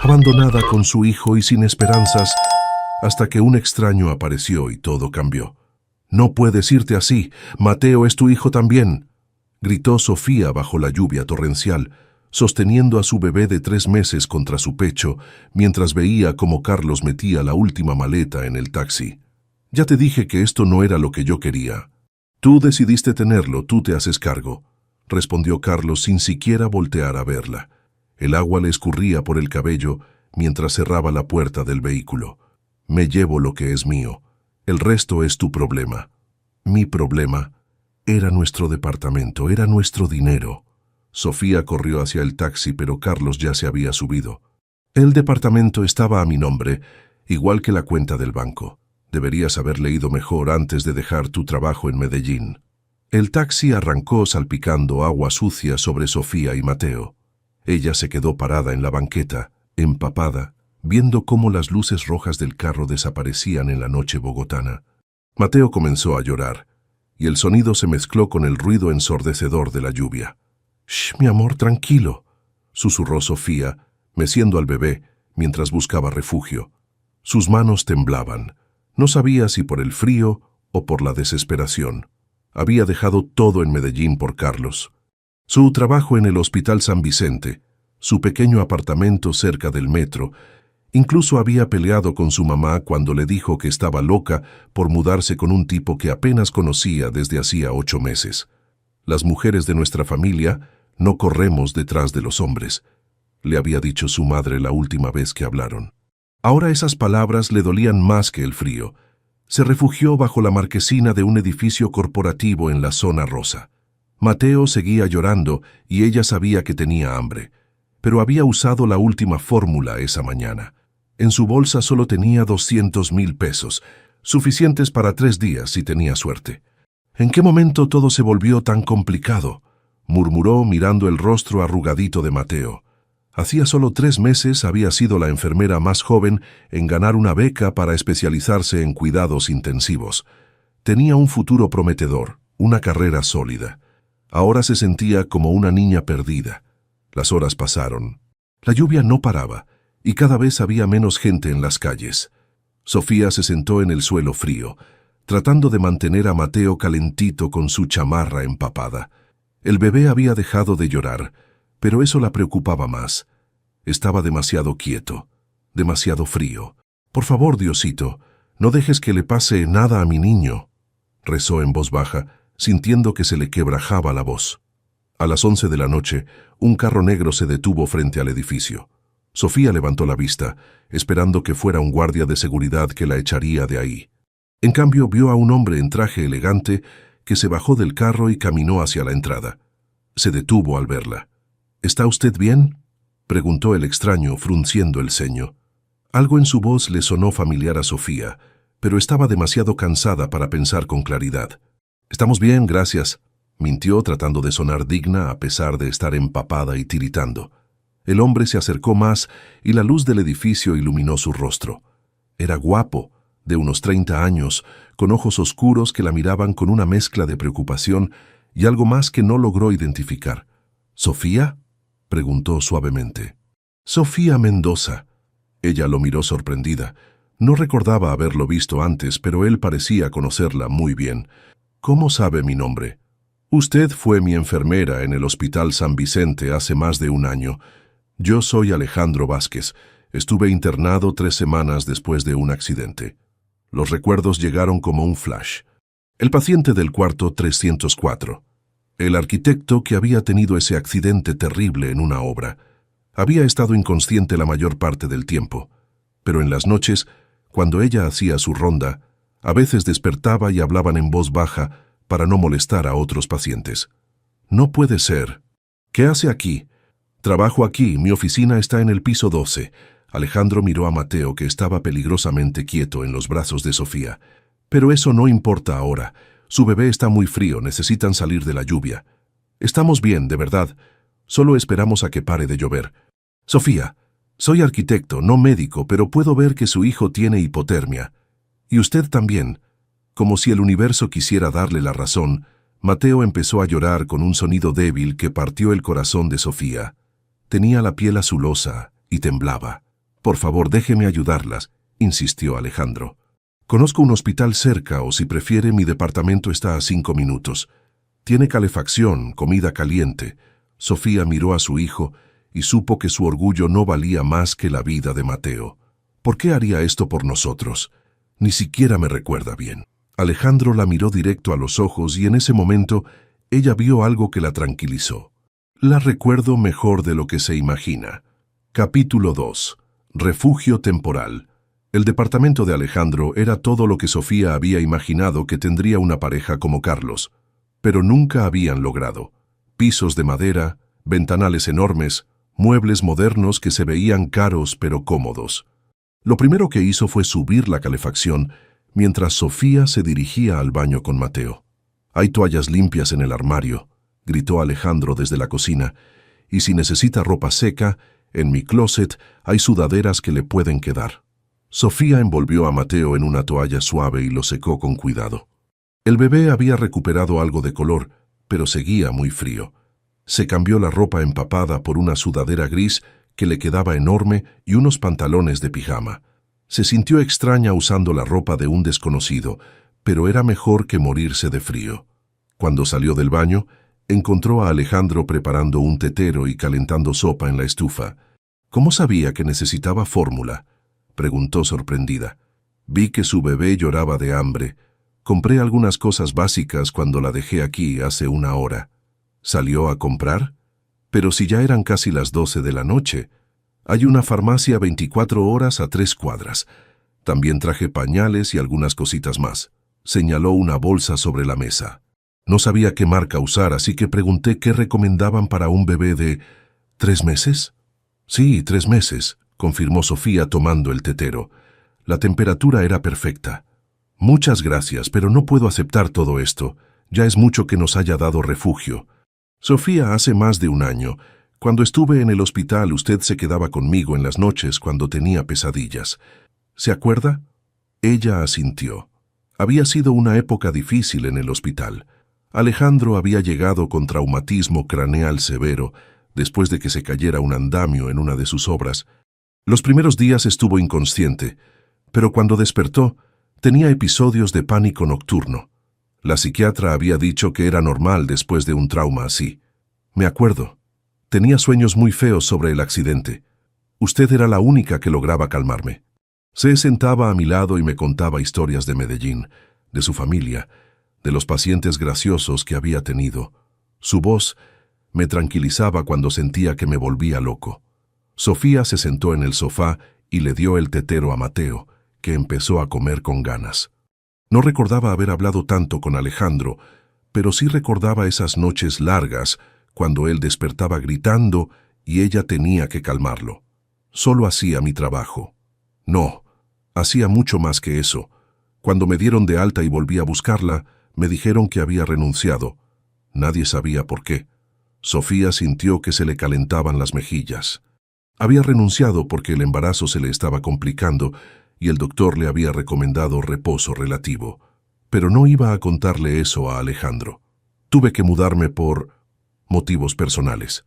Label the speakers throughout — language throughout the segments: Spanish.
Speaker 1: abandonada con su hijo y sin esperanzas, hasta que un extraño apareció y todo cambió. «No puedes irte así, Mateo es tu hijo también», gritó Sofía bajo la lluvia torrencial, sosteniendo a su bebé de 3 meses contra su pecho, mientras veía cómo Carlos metía la última maleta en el taxi. «Ya te dije que esto no era lo que yo quería». «Tú decidiste tenerlo, tú te haces cargo», respondió Carlos sin siquiera voltear a verla. El agua le escurría por el cabello mientras cerraba la puerta del vehículo. «Me llevo lo que es mío. El resto es tu problema». «Mi problema era nuestro departamento, era nuestro dinero». Sofía corrió hacia el taxi, pero Carlos ya se había subido. «El departamento estaba a mi nombre, igual que la cuenta del banco. Deberías haber leído mejor antes de dejar tu trabajo en Medellín». El taxi arrancó salpicando agua sucia sobre Sofía y Mateo. Ella se quedó parada en la banqueta, empapada, viendo cómo las luces rojas del carro desaparecían en la noche bogotana. Mateo comenzó a llorar, y el sonido se mezcló con el ruido ensordecedor de la lluvia. «Shh, mi amor, tranquilo», susurró Sofía, meciendo al bebé mientras buscaba refugio. Sus manos temblaban. No sabía si por el frío o por la desesperación. Había dejado todo en Medellín por Carlos. Su trabajo en el Hospital San Vicente, su pequeño apartamento cerca del metro. Incluso había peleado con su mamá cuando le dijo que estaba loca por mudarse con un tipo que apenas conocía desde hacía 8 meses. «Las mujeres de nuestra familia no corremos detrás de los hombres», le había dicho su madre la última vez que hablaron. Ahora esas palabras le dolían más que el frío. Se refugió bajo la marquesina de un edificio corporativo en la zona rosa. Mateo seguía llorando y ella sabía que tenía hambre, pero había usado la última fórmula esa mañana. En su bolsa solo tenía 200.000 pesos, suficientes para 3 días si tenía suerte. «¿En qué momento todo se volvió tan complicado?», murmuró mirando el rostro arrugadito de Mateo. Hacía solo 3 meses había sido la enfermera más joven en ganar una beca para especializarse en cuidados intensivos. Tenía un futuro prometedor, una carrera sólida. Ahora se sentía como una niña perdida. Las horas pasaron. La lluvia no paraba, y cada vez había menos gente en las calles. Sofía se sentó en el suelo frío, tratando de mantener a Mateo calentito con su chamarra empapada. El bebé había dejado de llorar, pero eso la preocupaba más. Estaba demasiado quieto, demasiado frío. «Por favor, Diosito, no dejes que le pase nada a mi niño», rezó en voz baja, sintiendo que se le quebrajaba la voz. A las 11 de la noche, un carro negro se detuvo frente al edificio. Sofía levantó la vista, esperando que fuera un guardia de seguridad que la echaría de ahí. En cambio, vio a un hombre en traje elegante que se bajó del carro y caminó hacia la entrada. Se detuvo al verla. «¿Está usted bien?», preguntó el extraño, frunciendo el ceño. Algo en su voz le sonó familiar a Sofía, pero estaba demasiado cansada para pensar con claridad. «Estamos bien, gracias», mintió tratando de sonar digna a pesar de estar empapada y tiritando. El hombre se acercó más y la luz del edificio iluminó su rostro. Era guapo, de unos 30 años, con ojos oscuros que la miraban con una mezcla de preocupación y algo más que no logró identificar. «¿Sofía?», preguntó suavemente. «Sofía Mendoza». Ella lo miró sorprendida. No recordaba haberlo visto antes, pero él parecía conocerla muy bien. «¿Cómo sabe mi nombre?». «Usted fue mi enfermera en el Hospital San Vicente hace más de 1 año. Yo soy Alejandro Vázquez. Estuve internado 3 semanas después de un accidente». Los recuerdos llegaron como un flash. El paciente del cuarto 304. El arquitecto que había tenido ese accidente terrible en una obra. Había estado inconsciente la mayor parte del tiempo, pero en las noches, cuando ella hacía su ronda, a veces despertaba y hablaban en voz baja para no molestar a otros pacientes. «No puede ser». «¿Qué hace aquí?». «Trabajo aquí, mi oficina está en el piso 12». Alejandro miró a Mateo, que estaba peligrosamente quieto en los brazos de Sofía. «Pero eso no importa ahora. Su bebé está muy frío, necesitan salir de la lluvia. Estamos bien, de verdad. Solo esperamos a que pare de llover. Sofía, soy arquitecto, no médico, pero puedo ver que su hijo tiene hipotermia. Y usted también». Como si el universo quisiera darle la razón, Mateo empezó a llorar con un sonido débil que partió el corazón de Sofía. Tenía la piel azulosa y temblaba. Por favor, déjeme ayudarlas, insistió Alejandro. Conozco un hospital cerca o, si prefiere, mi departamento está a 5 minutos. Tiene calefacción, comida caliente. Sofía miró a su hijo y supo que su orgullo no valía más que la vida de Mateo. ¿Por qué haría esto por nosotros? Ni siquiera me recuerda bien. Alejandro la miró directo a los ojos y en ese momento ella vio algo que la tranquilizó. La recuerdo mejor de lo que se imagina. Capítulo 2. Refugio temporal. El departamento de Alejandro era todo lo que Sofía había imaginado que tendría una pareja como Carlos, pero nunca habían logrado. Pisos de madera, ventanales enormes, muebles modernos que se veían caros pero cómodos. Lo primero que hizo fue subir la calefacción mientras Sofía se dirigía al baño con Mateo. «Hay toallas limpias en el armario», gritó Alejandro desde la cocina, «y si necesita ropa seca, en mi closet hay sudaderas que le pueden quedar». Sofía envolvió a Mateo en una toalla suave y lo secó con cuidado. El bebé había recuperado algo de color, pero seguía muy frío. Se cambió la ropa empapada por una sudadera gris que le quedaba enorme y unos pantalones de pijama. Se sintió extraña usando la ropa de un desconocido, pero era mejor que morirse de frío. Cuando salió del baño, encontró a Alejandro preparando un tetero y calentando sopa en la estufa. «¿Cómo sabía que necesitaba fórmula?», preguntó sorprendida. «Vi que su bebé lloraba de hambre. Compré algunas cosas básicas cuando la dejé aquí hace una hora». «¿Salió a comprar? Pero si ya eran casi las 12 de la noche. Hay una farmacia 24 horas a 3 cuadras. También traje pañales y algunas cositas más». Señaló una bolsa sobre la mesa. No sabía qué marca usar, así que pregunté qué recomendaban para un bebé de... ¿3 meses? «Sí, 3 meses», confirmó Sofía tomando el tetero. La temperatura era perfecta. «Muchas gracias, pero no puedo aceptar todo esto. Ya es mucho que nos haya dado refugio. Sofía, hace más de un año, cuando estuve en el hospital, usted se quedaba conmigo en las noches cuando tenía pesadillas. ¿Se acuerda?» Ella asintió. Había sido una época difícil en el hospital. Alejandro había llegado con traumatismo craneal severo después de que se cayera un andamio en una de sus obras. Los primeros días estuvo inconsciente, pero cuando despertó, tenía episodios de pánico nocturno. La psiquiatra había dicho que era normal después de un trauma así. Me acuerdo. Tenía sueños muy feos sobre el accidente. Usted era la única que lograba calmarme. Se sentaba a mi lado y me contaba historias de Medellín, de su familia, de los pacientes graciosos que había tenido. Su voz me tranquilizaba cuando sentía que me volvía loco. Sofía se sentó en el sofá y le dio el tetero a Mateo, que empezó a comer con ganas. No recordaba haber hablado tanto con Alejandro, pero sí recordaba esas noches largas cuando él despertaba gritando y ella tenía que calmarlo. Solo hacía mi trabajo. No, hacía mucho más que eso. Cuando me dieron de alta y volví a buscarla, me dijeron que había renunciado. Nadie sabía por qué. Sofía sintió que se le calentaban las mejillas. Había renunciado porque el embarazo se le estaba complicando y el doctor le había recomendado reposo relativo. Pero no iba a contarle eso a Alejandro. Tuve que mudarme por motivos personales.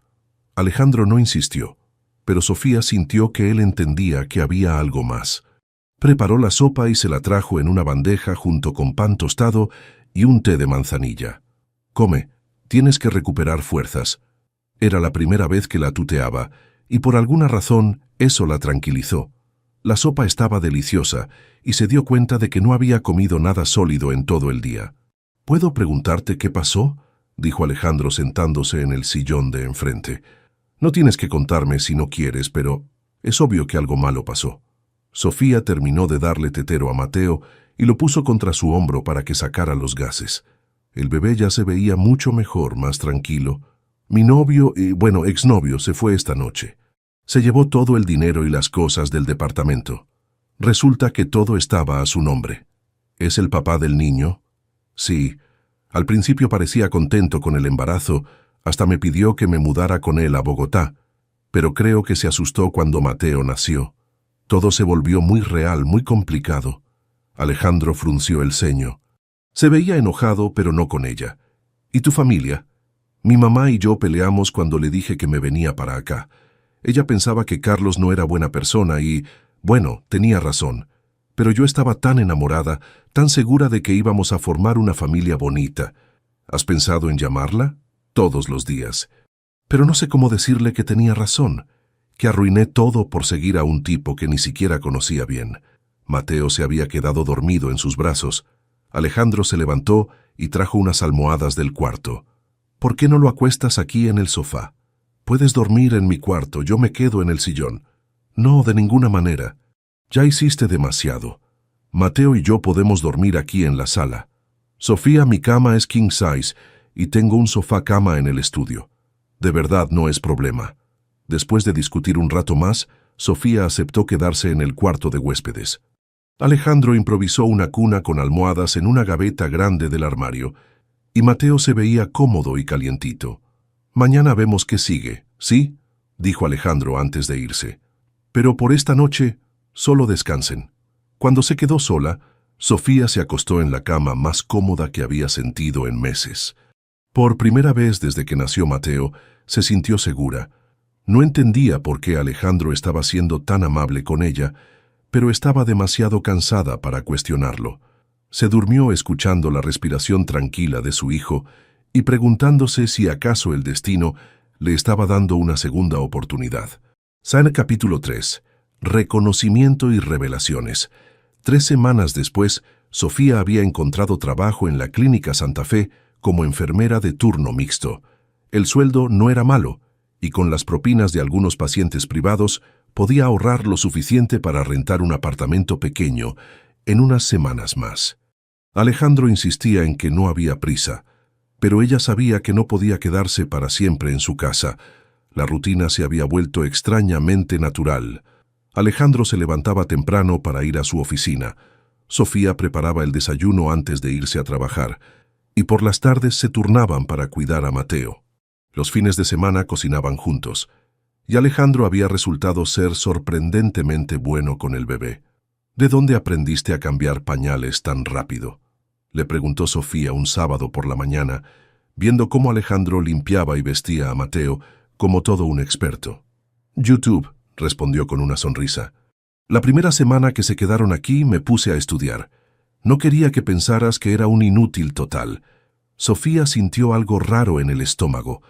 Speaker 1: Alejandro no insistió, pero Sofía sintió que él entendía que había algo más. Preparó la sopa y se la trajo en una bandeja junto con pan tostado y un té de manzanilla. «Come, tienes que recuperar fuerzas». Era la primera vez que la tuteaba, y por alguna razón eso la tranquilizó. La sopa estaba deliciosa, y se dio cuenta de que no había comido nada sólido en todo el día. «¿Puedo preguntarte qué pasó?», dijo Alejandro sentándose en el sillón de enfrente. «No tienes que contarme si no quieres, pero es obvio que algo malo pasó». Sofía terminó de darle tetero a Mateo y lo puso contra su hombro para que sacara los gases. El bebé ya se veía mucho mejor, más tranquilo. «Mi novio exnovio se fue esta noche. Se llevó todo el dinero y las cosas del departamento. Resulta que todo estaba a su nombre». «¿Es el papá del niño?» «Sí. Al principio parecía contento con el embarazo, hasta me pidió que me mudara con él a Bogotá, pero creo que se asustó cuando Mateo nació. Todo se volvió muy real, muy complicado». Alejandro frunció el ceño. Se veía enojado, pero no con ella. «¿Y tu familia?» «Mi mamá y yo peleamos cuando le dije que me venía para acá. Ella pensaba que Carlos no era buena persona y, bueno, tenía razón. Pero yo estaba tan enamorada, tan segura de que íbamos a formar una familia bonita. ¿Has pensado en llamarla? Todos los días. Pero no sé cómo decirle que tenía razón, que arruiné todo por seguir a un tipo que ni siquiera conocía bien. Mateo se había quedado dormido en sus brazos. Alejandro se levantó y trajo unas almohadas del cuarto. ¿Por qué no lo acuestas aquí en el sofá? Puedes dormir en mi cuarto, yo me quedo en el sillón. No, de ninguna manera. Ya hiciste demasiado. Mateo y yo podemos dormir aquí en la sala. Sofía, mi cama es king size y tengo un sofá cama en el estudio. De verdad no es problema. Después de discutir un rato más, Sofía aceptó quedarse en el cuarto de huéspedes. Alejandro improvisó una cuna con almohadas en una gaveta grande del armario, y Mateo se veía cómodo y calientito. Mañana vemos qué sigue, ¿sí? Dijo Alejandro antes de irse. Pero por esta noche, solo descansen. Cuando se quedó sola, Sofía se acostó en la cama más cómoda que había sentido en meses. Por primera vez desde que nació Mateo, se sintió segura. No entendía por qué Alejandro estaba siendo tan amable con ella, pero estaba demasiado cansada para cuestionarlo. Se durmió escuchando la respiración tranquila de su hijo y preguntándose si acaso el destino le estaba dando una segunda oportunidad. San capítulo 3. Reconocimiento y revelaciones. 3 semanas después, Sofía había encontrado trabajo en la Clínica Santa Fe como enfermera de turno mixto. El sueldo no era malo, y con las propinas de algunos pacientes privados podía ahorrar lo suficiente para rentar un apartamento pequeño en unas semanas más. Alejandro insistía en que no había prisa, pero ella sabía que no podía quedarse para siempre en su casa. La rutina se había vuelto extrañamente natural. Alejandro se levantaba temprano para ir a su oficina. Sofía preparaba el desayuno antes de irse a trabajar, y por las tardes se turnaban para cuidar a Mateo. Los fines de semana cocinaban juntos, y Alejandro había resultado ser sorprendentemente bueno con el bebé. ¿De dónde aprendiste a cambiar pañales tan rápido?, le preguntó Sofía un sábado por la mañana, viendo cómo Alejandro limpiaba y vestía a Mateo como todo un experto. YouTube, respondió con una sonrisa. La primera semana que se quedaron aquí me puse a estudiar. No quería que pensaras que era un inútil total. Sofía sintió algo raro en el estómago,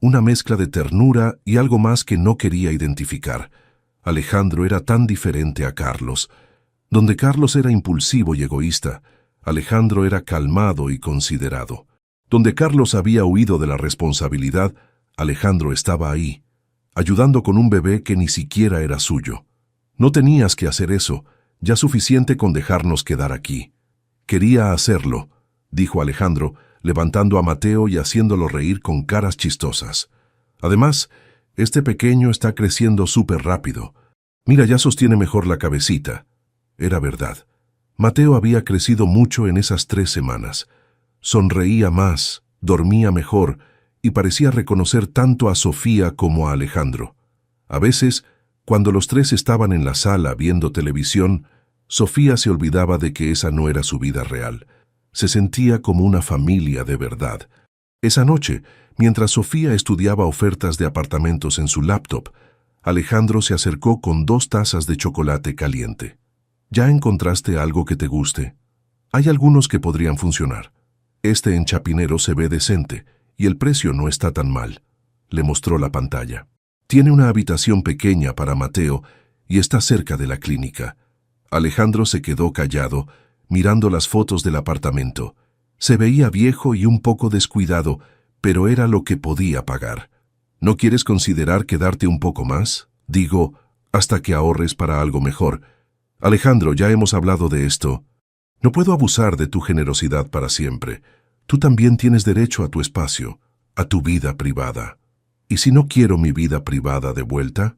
Speaker 1: una mezcla de ternura y algo más que no quería identificar. Alejandro era tan diferente a Carlos. Donde Carlos era impulsivo y egoísta, Alejandro era calmado y considerado. Donde Carlos había huido de la responsabilidad, Alejandro estaba ahí, ayudando con un bebé que ni siquiera era suyo. No tenías que hacer eso, ya suficiente con dejarnos quedar aquí. Quería hacerlo, dijo Alejandro, levantando a Mateo y haciéndolo reír con caras chistosas. Además, este pequeño está creciendo súper rápido. Mira, ya sostiene mejor la cabecita. Era verdad. Mateo había crecido mucho en esas 3 semanas. Sonreía más, dormía mejor y parecía reconocer tanto a Sofía como a Alejandro. A veces, cuando los 3 estaban en la sala viendo televisión, Sofía se olvidaba de que esa no era su vida real. Se sentía como una familia de verdad. Esa noche, mientras Sofía estudiaba ofertas de apartamentos en su laptop, Alejandro se acercó con 2 tazas de chocolate caliente. ¿Ya encontraste algo que te guste? Hay algunos que podrían funcionar. Este en Chapinero se ve decente y el precio no está tan mal. Le mostró la pantalla. Tiene una habitación pequeña para Mateo y está cerca de la clínica. Alejandro se quedó callado, mirando las fotos del apartamento. Se veía viejo y un poco descuidado, pero era lo que podía pagar. ¿No quieres considerar quedarte un poco más? Digo, hasta que ahorres para algo mejor. Alejandro, ya hemos hablado de esto. No puedo abusar de tu generosidad para siempre. Tú también tienes derecho a tu espacio, a tu vida privada. ¿Y si no quiero mi vida privada de vuelta?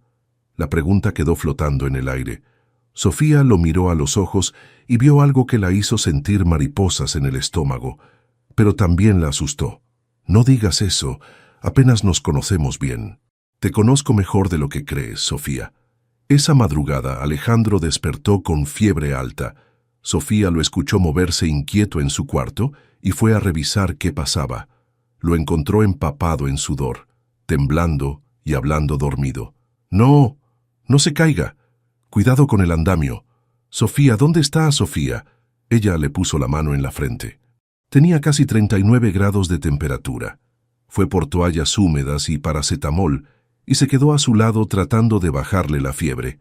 Speaker 1: La pregunta quedó flotando en el aire. Sofía lo miró a los ojos y vio algo que la hizo sentir mariposas en el estómago, pero también la asustó. No digas eso, apenas nos conocemos bien. Te conozco mejor de lo que crees, Sofía. Esa madrugada Alejandro despertó con fiebre alta. Sofía lo escuchó moverse inquieto en su cuarto y fue a revisar qué pasaba. Lo encontró empapado en sudor, temblando y hablando dormido. No, no se caiga. Cuidado con el andamio. Sofía, ¿dónde está Sofía? Ella le puso la mano en la frente. Tenía casi 39 grados de temperatura. Fue por toallas húmedas y paracetamol y se quedó a su lado tratando de bajarle la fiebre.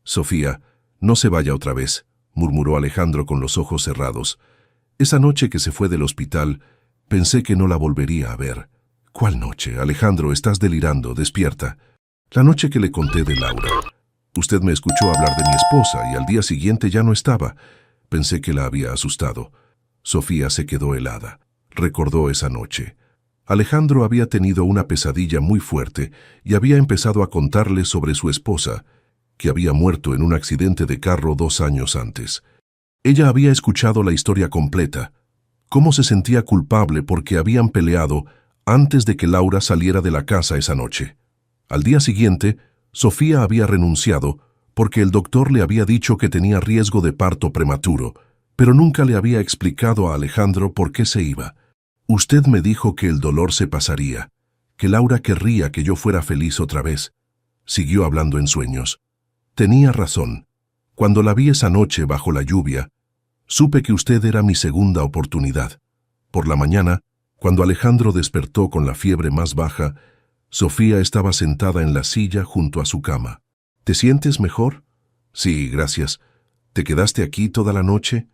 Speaker 1: Sofía, no se vaya otra vez, murmuró Alejandro con los ojos cerrados. Esa noche que se fue del hospital, pensé que no la volvería a ver. ¿Cuál noche? Alejandro, estás delirando, despierta. La noche que le conté de Laura. Usted me escuchó hablar de mi esposa y al día siguiente ya no estaba. Pensé que la había asustado. Sofía se quedó helada. Recordó esa noche. Alejandro había tenido una pesadilla muy fuerte y había empezado a contarle sobre su esposa, que había muerto en un accidente de carro 2 años antes. Ella había escuchado la historia completa. Cómo se sentía culpable porque habían peleado antes de que Laura saliera de la casa esa noche. Al día siguiente, Sofía había renunciado porque el doctor le había dicho que tenía riesgo de parto prematuro, pero nunca le había explicado a Alejandro por qué se iba. Usted me dijo que el dolor se pasaría, que Laura querría que yo fuera feliz otra vez. Siguió hablando en sueños. Tenía razón. Cuando la vi esa noche bajo la lluvia, supe que usted era mi segunda oportunidad. Por la mañana, cuando Alejandro despertó con la fiebre más baja, Sofía estaba sentada en la silla junto a su cama. ¿Te sientes mejor? Sí, gracias. ¿Te quedaste aquí toda la noche?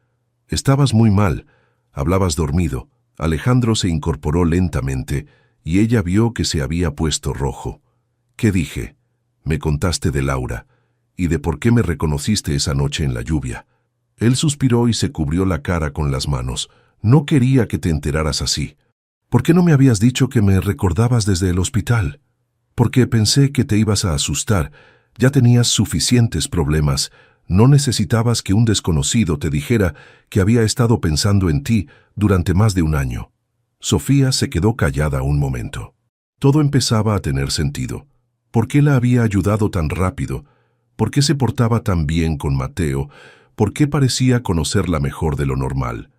Speaker 1: Estabas muy mal. Hablabas dormido. Alejandro se incorporó lentamente y ella vio que se había puesto rojo. ¿Qué dije? Me contaste de Laura y de por qué me reconociste esa noche en la lluvia. Él suspiró y se cubrió la cara con las manos. No quería que te enteraras así. ¿Por qué no me habías dicho que me recordabas desde el hospital? Porque pensé que te ibas a asustar. Ya tenías suficientes problemas. No necesitabas que un desconocido te dijera que había estado pensando en ti durante más de un año. Sofía se quedó callada un momento. Todo empezaba a tener sentido. ¿Por qué la había ayudado tan rápido? ¿Por qué se portaba tan bien con Mateo? ¿Por qué parecía conocerla mejor de lo normal?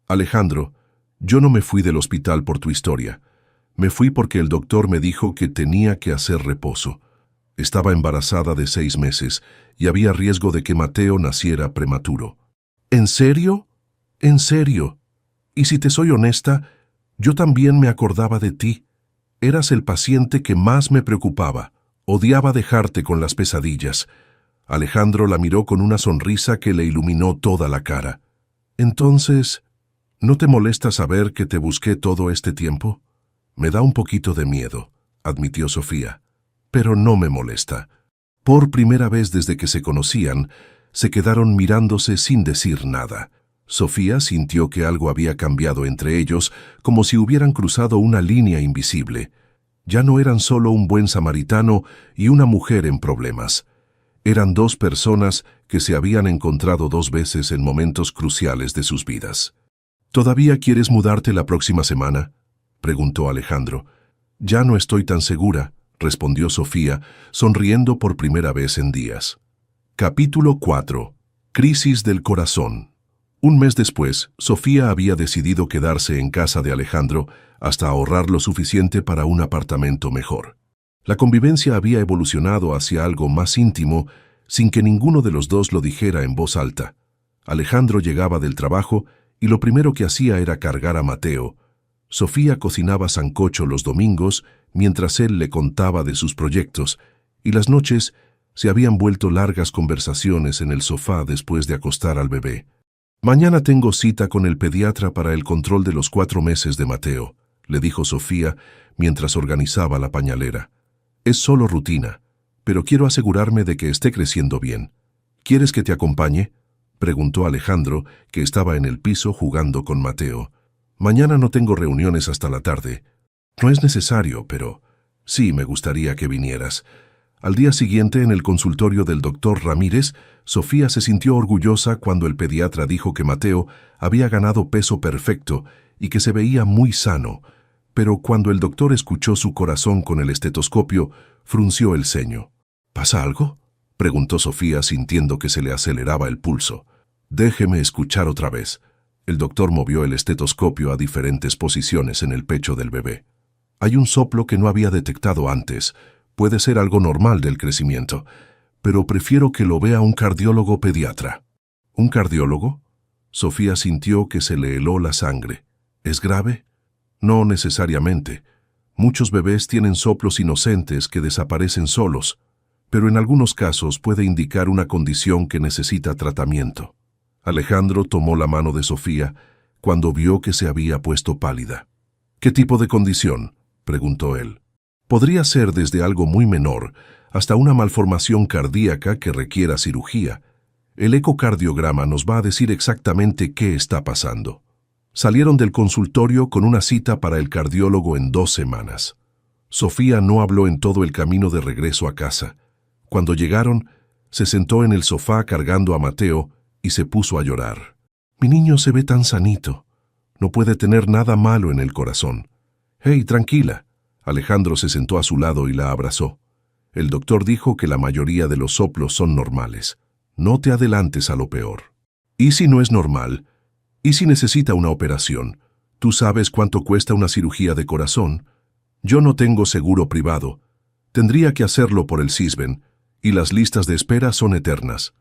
Speaker 1: Alejandro, yo no me fui del hospital por tu historia. Me fui porque el doctor me dijo que tenía que hacer reposo. Estaba embarazada de 6 meses y había riesgo de que Mateo naciera prematuro. ¿En serio? ¿En serio? Y si te soy honesta, yo también me acordaba de ti. Eras el paciente que más me preocupaba. Odiaba dejarte con las pesadillas. Alejandro la miró con una sonrisa que le iluminó toda la cara. Entonces, ¿no te molesta saber que te busqué todo este tiempo? Me da un poquito de miedo, admitió Sofía. Pero no me molesta. Por primera vez desde que se conocían, se quedaron mirándose sin decir nada. Sofía sintió que algo había cambiado entre ellos, como si hubieran cruzado una línea invisible. Ya no eran solo un buen samaritano y una mujer en problemas. Eran 2 personas que se habían encontrado 2 veces en momentos cruciales de sus vidas. ¿Todavía quieres mudarte la próxima semana?, preguntó Alejandro. Ya no estoy tan segura, respondió Sofía, sonriendo por primera vez en días. Capítulo 4. Crisis del corazón. Un mes después, Sofía había decidido quedarse en casa de Alejandro hasta ahorrar lo suficiente para un apartamento mejor. La convivencia había evolucionado hacia algo más íntimo sin que ninguno de los dos lo dijera en voz alta. Alejandro llegaba del trabajo y lo primero que hacía era cargar a Mateo. Sofía cocinaba sancocho los domingos mientras él le contaba de sus proyectos, y las noches se habían vuelto largas conversaciones en el sofá después de acostar al bebé. Mañana tengo cita con el pediatra para el control de los 4 meses de Mateo, le dijo Sofía mientras organizaba la pañalera. Es solo rutina, pero quiero asegurarme de que esté creciendo bien. ¿Quieres que te acompañe?, preguntó Alejandro, que estaba en el piso jugando con Mateo. Mañana no tengo reuniones hasta la tarde. No es necesario, pero sí me gustaría que vinieras. Al día siguiente, en el consultorio del doctor Ramírez, Sofía se sintió orgullosa cuando el pediatra dijo que Mateo había ganado peso perfecto y que se veía muy sano, pero cuando el doctor escuchó su corazón con el estetoscopio, frunció el ceño. ¿Pasa algo?, preguntó Sofía sintiendo que se le aceleraba el pulso. Déjeme escuchar otra vez. El doctor movió el estetoscopio a diferentes posiciones en el pecho del bebé. Hay un soplo que no había detectado antes. Puede ser algo normal del crecimiento, pero prefiero que lo vea un cardiólogo pediatra. ¿Un cardiólogo? Sofía sintió que se le heló la sangre. ¿Es grave? No necesariamente. Muchos bebés tienen soplos inocentes que desaparecen solos, pero en algunos casos puede indicar una condición que necesita tratamiento. Alejandro tomó la mano de Sofía cuando vio que se había puesto pálida. ¿Qué tipo de condición?, preguntó él. Podría ser desde algo muy menor hasta una malformación cardíaca que requiera cirugía. El ecocardiograma nos va a decir exactamente qué está pasando. Salieron del consultorio con una cita para el cardiólogo en 2 semanas. Sofía no habló en todo el camino de regreso a casa. Cuando llegaron, se sentó en el sofá cargando a Mateo y se puso a llorar. Mi niño se ve tan sanito. No puede tener nada malo en el corazón. Hey, tranquila. Alejandro se sentó a su lado y la abrazó. El doctor dijo que la mayoría de los soplos son normales. No te adelantes a lo peor. ¿Y si no es normal? ¿Y si necesita una operación? ¿Tú sabes cuánto cuesta una cirugía de corazón? Yo no tengo seguro privado. Tendría que hacerlo por el Sisben, y las listas de espera son eternas.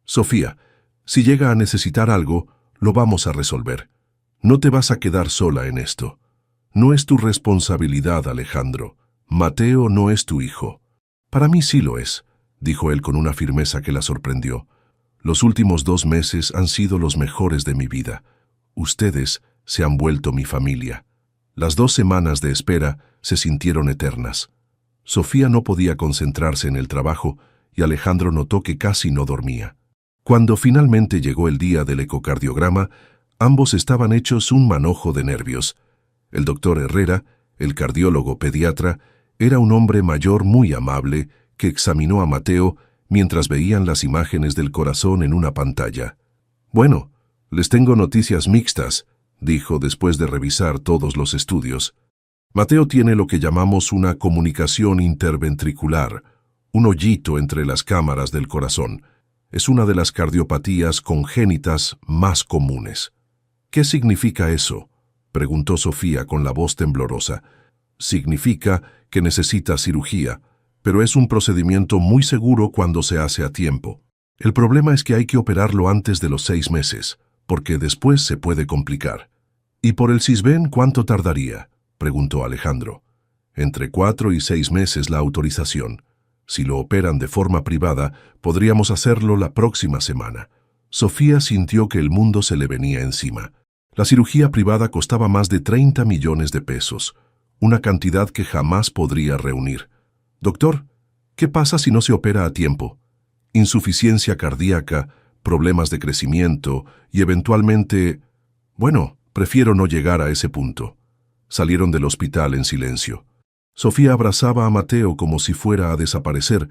Speaker 1: Sofía, si llega a necesitar algo, lo vamos a resolver. No te vas a quedar sola en esto. No es tu responsabilidad, Alejandro. Mateo no es tu hijo. Para mí sí lo es, dijo él con una firmeza que la sorprendió. Los últimos 2 meses han sido los mejores de mi vida. Ustedes se han vuelto mi familia. Las 2 semanas de espera se sintieron eternas. Sofía no podía concentrarse en el trabajo y Alejandro notó que casi no dormía. Cuando finalmente llegó el día del ecocardiograma, ambos estaban hechos un manojo de nervios. El doctor Herrera, el cardiólogo pediatra, era un hombre mayor muy amable que examinó a Mateo mientras veían las imágenes del corazón en una pantalla. Bueno, les tengo noticias mixtas, dijo después de revisar todos los estudios. Mateo tiene lo que llamamos una comunicación interventricular, un hoyito entre las cámaras del corazón. Es una de las cardiopatías congénitas más comunes. ¿Qué significa eso?, preguntó Sofía con la voz temblorosa. Significa que necesita cirugía, pero es un procedimiento muy seguro cuando se hace a tiempo. El problema es que hay que operarlo antes de los 6 meses, porque después se puede complicar. ¿Y por el Sisben cuánto tardaría?, preguntó Alejandro. Entre 4 y 6 meses la autorización. Si lo operan de forma privada, podríamos hacerlo la próxima semana. Sofía sintió que el mundo se le venía encima. La cirugía privada costaba más de 30 millones de pesos, una cantidad que jamás podría reunir. Doctor, ¿qué pasa si no se opera a tiempo? Insuficiencia cardíaca, problemas de crecimiento y eventualmente... Bueno, prefiero no llegar a ese punto. Salieron del hospital en silencio. Sofía abrazaba a Mateo como si fuera a desaparecer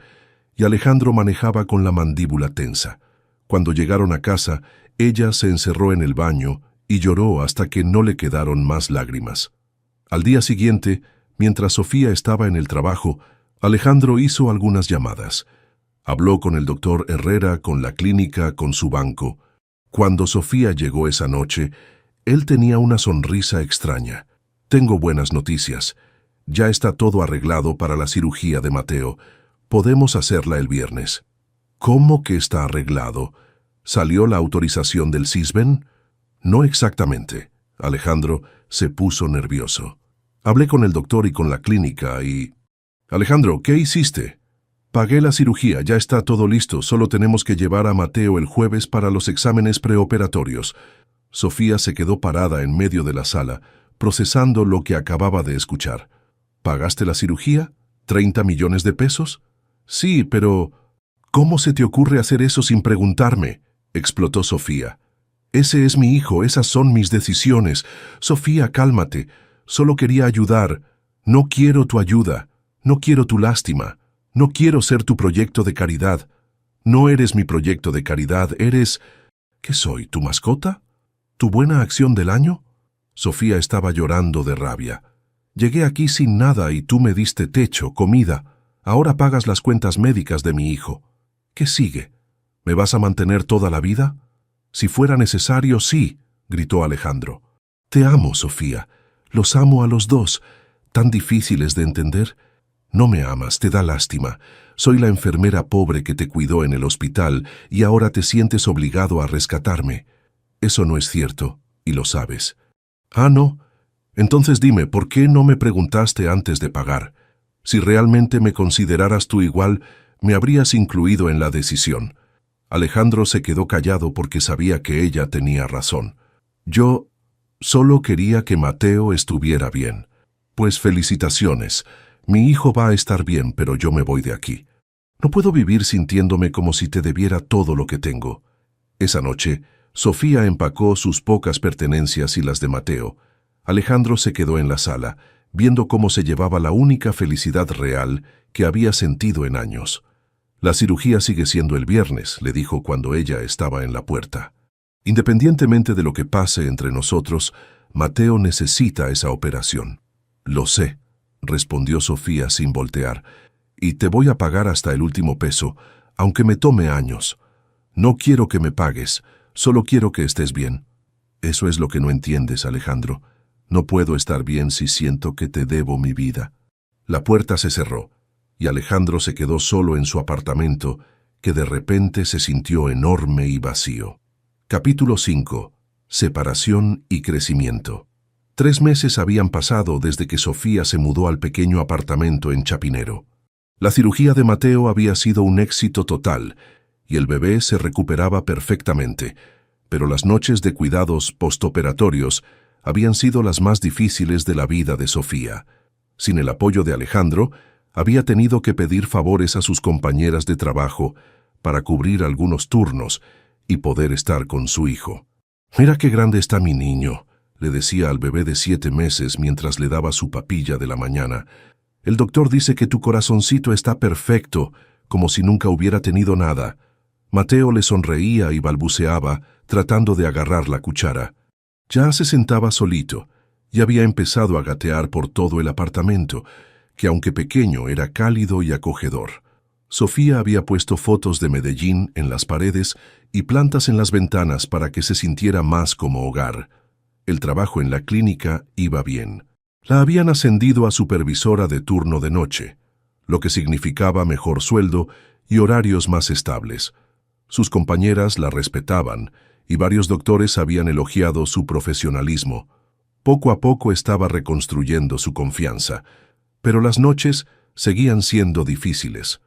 Speaker 1: y Alejandro manejaba con la mandíbula tensa. Cuando llegaron a casa, ella se encerró en el baño y lloró hasta que no le quedaron más lágrimas. Al día siguiente, mientras Sofía estaba en el trabajo, Alejandro hizo algunas llamadas. Habló con el doctor Herrera, con la clínica, con su banco. Cuando Sofía llegó esa noche, él tenía una sonrisa extraña. Tengo buenas noticias. Ya está todo arreglado para la cirugía de Mateo. Podemos hacerla el viernes. ¿Cómo que está arreglado? ¿Salió la autorización del Sisben? No exactamente. Alejandro se puso nervioso. Hablé con el doctor y con la clínica y... Alejandro, ¿qué hiciste? Pagué la cirugía, ya está todo listo, solo tenemos que llevar a Mateo el jueves para los exámenes preoperatorios. Sofía se quedó parada en medio de la sala, procesando lo que acababa de escuchar. ¿Pagaste la cirugía? ¿30 millones de pesos? Sí, pero... ¿Cómo se te ocurre hacer eso sin preguntarme?, explotó Sofía. Ese es mi hijo, esas son mis decisiones. Sofía, cálmate. Solo quería ayudar. No quiero tu ayuda. No quiero tu lástima. No quiero ser tu proyecto de caridad. No eres mi proyecto de caridad, eres... ¿Qué soy, tu mascota? ¿Tu buena acción del año? Sofía estaba llorando de rabia. Llegué aquí sin nada y tú me diste techo, comida. Ahora pagas las cuentas médicas de mi hijo. ¿Qué sigue? ¿Me vas a mantener toda la vida? Si fuera necesario, sí, gritó Alejandro. Te amo, Sofía. Los amo a los dos. Tan difíciles de entender. No me amas, te da lástima. Soy la enfermera pobre que te cuidó en el hospital y ahora te sientes obligado a rescatarme. Eso no es cierto, y lo sabes. Ah, ¿no? Entonces dime, ¿por qué no me preguntaste antes de pagar? Si realmente me consideraras tú igual, me habrías incluido en la decisión. Alejandro se quedó callado porque sabía que ella tenía razón. Yo solo quería que Mateo estuviera bien. Pues felicitaciones. Mi hijo va a estar bien, pero yo me voy de aquí. No puedo vivir sintiéndome como si te debiera todo lo que tengo. Esa noche, Sofía empacó sus pocas pertenencias y las de Mateo. Alejandro se quedó en la sala, viendo cómo se llevaba la única felicidad real que había sentido en años. La cirugía sigue siendo el viernes, le dijo cuando ella estaba en la puerta. Independientemente de lo que pase entre nosotros, Mateo necesita esa operación. Lo sé, respondió Sofía sin voltear, y te voy a pagar hasta el último peso, aunque me tome años. No quiero que me pagues, solo quiero que estés bien. Eso es lo que no entiendes, Alejandro. No puedo estar bien si siento que te debo mi vida. La puerta se cerró, y Alejandro se quedó solo en su apartamento, que de repente se sintió enorme y vacío. Capítulo 5. Separación y crecimiento. 3 meses habían pasado desde que Sofía se mudó al pequeño apartamento en Chapinero. La cirugía de Mateo había sido un éxito total, y el bebé se recuperaba perfectamente, pero las noches de cuidados postoperatorios habían sido las más difíciles de la vida de Sofía. Sin el apoyo de Alejandro, había tenido que pedir favores a sus compañeras de trabajo para cubrir algunos turnos y poder estar con su hijo. «Mira qué grande está mi niño», le decía al bebé de 7 meses mientras le daba su papilla de la mañana. «El doctor dice que tu corazoncito está perfecto, como si nunca hubiera tenido nada». Mateo le sonreía y balbuceaba, tratando de agarrar la cuchara. Ya se sentaba solito y había empezado a gatear por todo el apartamento, que aunque pequeño era cálido y acogedor. Sofía había puesto fotos de Medellín en las paredes y plantas en las ventanas para que se sintiera más como hogar. El trabajo en la clínica iba bien. La habían ascendido a supervisora de turno de noche, lo que significaba mejor sueldo y horarios más estables. Sus compañeras la respetaban y varios doctores habían elogiado su profesionalismo. Poco a poco estaba reconstruyendo su confianza, pero las noches seguían siendo difíciles.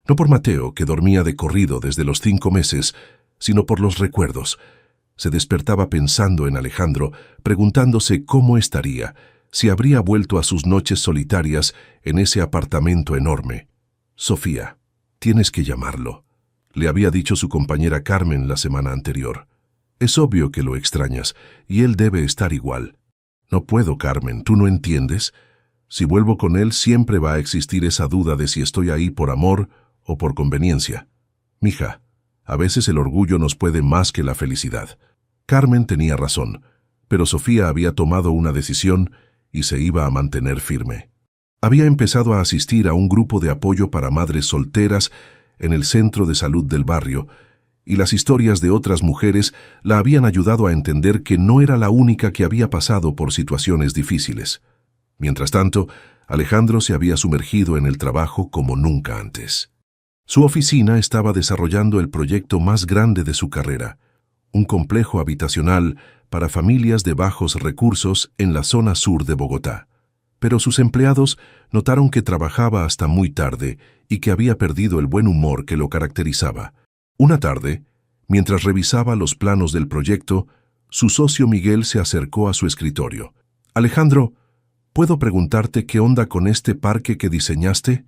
Speaker 1: No por Mateo, que dormía de corrido desde los 5 meses, sino por los recuerdos. Se despertaba pensando en Alejandro, preguntándose cómo estaría, si habría vuelto a sus noches solitarias en ese apartamento enorme. «Sofía, tienes que llamarlo», le había dicho su compañera Carmen la semana anterior. «Es obvio que lo extrañas, y él debe estar igual». «No puedo, Carmen, ¿tú no entiendes? Si vuelvo con él siempre va a existir esa duda de si estoy ahí por amor o por conveniencia. Mija, a veces el orgullo nos puede más que la felicidad». Carmen tenía razón, pero Sofía había tomado una decisión y se iba a mantener firme. Había empezado a asistir a un grupo de apoyo para madres solteras en el centro de salud del barrio, y las historias de otras mujeres la habían ayudado a entender que no era la única que había pasado por situaciones difíciles. Mientras tanto, Alejandro se había sumergido en el trabajo como nunca antes. Su oficina estaba desarrollando el proyecto más grande de su carrera, un complejo habitacional para familias de bajos recursos en la zona sur de Bogotá. Pero sus empleados notaron que trabajaba hasta muy tarde y que había perdido el buen humor que lo caracterizaba. Una tarde, mientras revisaba los planos del proyecto, su socio Miguel se acercó a su escritorio. «Alejandro, ¿puedo preguntarte qué onda con este parque que diseñaste?»,